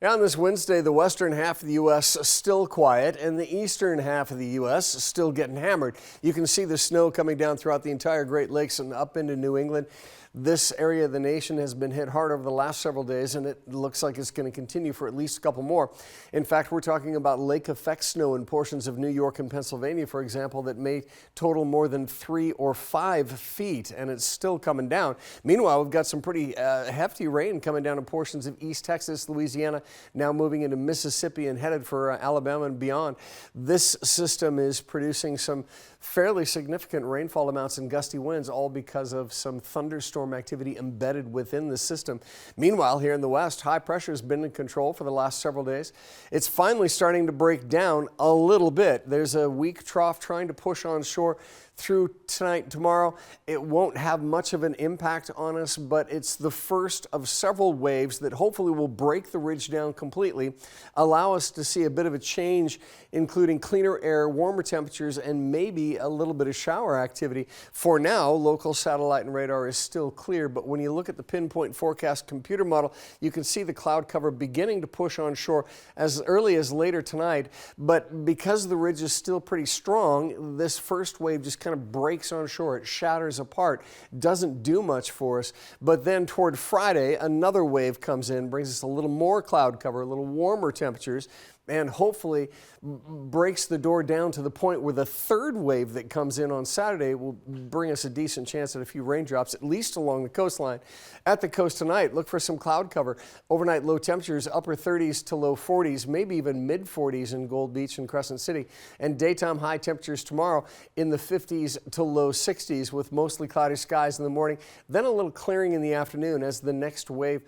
On this Wednesday, the western half of the U.S. still quiet and the eastern half of the U.S. still getting hammered. You can see the snow coming down throughout the entire Great Lakes and up into New England. This area of the nation has been hit hard over the last several days, and it looks like it's going to continue for at least a couple more. In fact, we're talking about lake effect snow in portions of New York and Pennsylvania, for example, that may total more than 3 or 5 feet, and it's still coming down. Meanwhile, we've got some pretty hefty rain coming down in portions of East Texas, Louisiana, now moving into Mississippi and headed for Alabama and beyond. This system is producing some fairly significant rainfall amounts and gusty winds, all because of some thunderstorm activity embedded within the system. Meanwhile, here in the west, high pressure has been in control for the last several days. It's finally starting to break down a little bit. There's a weak trough trying to push on shore through tonight and tomorrow. It won't have much of an impact on us, but it's the first of several waves that hopefully will break the ridge down completely, allow us to see a bit of a change, including cleaner air, warmer temperatures, and maybe a little bit of shower activity. For now, local satellite and radar is still clear, but when you look at the pinpoint forecast computer model, you can see the cloud cover beginning to push on shore as early as later tonight. But because the ridge is still pretty strong, this first wave just kind of breaks on shore. It shatters apart, doesn't do much for us. But then toward Friday, another wave comes in, brings us a little more cloud cover, a little warmer temperatures, and hopefully breaks the door down to the point where the third wave that comes in on Saturday will bring us a decent chance at a few raindrops, at least along the coastline. At the coast tonight, look for some cloud cover. Overnight low temperatures, upper 30s to low 40s, maybe even mid 40s in Gold Beach and Crescent City. And daytime high temperatures tomorrow in the 50s to low 60s with mostly cloudy skies in the morning. Then a little clearing in the afternoon as the next wave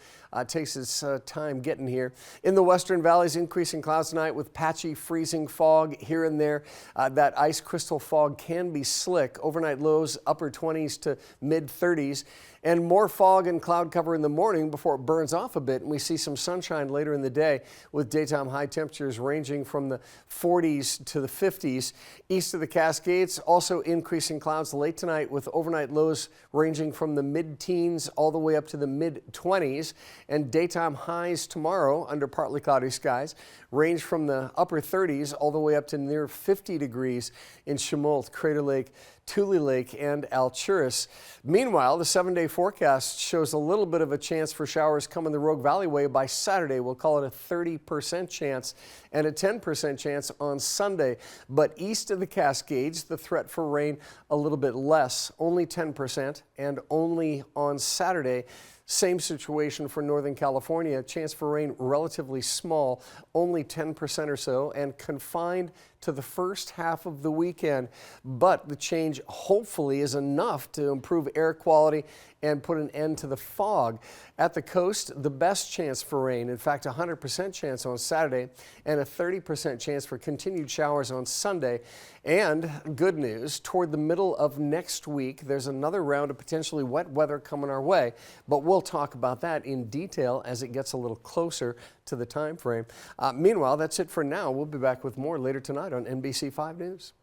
takes its time getting here. In the western valleys, increasing clouds tonight with patchy freezing fog here and there. That ice crystal fog can be slick. Overnight lows upper 20s to mid 30s, and more fog and cloud cover in the morning before it burns off a bit, and we see some sunshine later in the day with daytime high temperatures ranging from the 40s to the 50s. East of the Cascades, also increasing clouds late tonight with overnight lows ranging from the mid-teens all the way up to the mid-20s, and daytime highs tomorrow under partly cloudy skies range from the upper 30s all the way up to near 50 degrees in Chemult, Crater Lake, Tule Lake, and Alturas. Meanwhile, the 7-day forecast shows a little bit of a chance for showers coming the Rogue Valley way by Saturday. We'll call it a 30% chance and a 10% chance on Sunday. But east of the Cascades, the threat for rain a little bit less, only 10%, and only on Saturday. Same situation for Northern California. Chance for rain relatively small, only 10% or so, and confined to the first half of the weekend. But the change hopefully is enough to improve air quality and put an end to the fog. At the coast, the best chance for rain, in fact, 100% chance on Saturday and a 30% chance for continued showers on Sunday. And good news, toward the middle of next week, there's another round of potentially wet weather coming our way, but we'll talk about that in detail as it gets a little closer to the time frame. Meanwhile, that's it for now. We'll be back with more later tonight on NBC 5 News.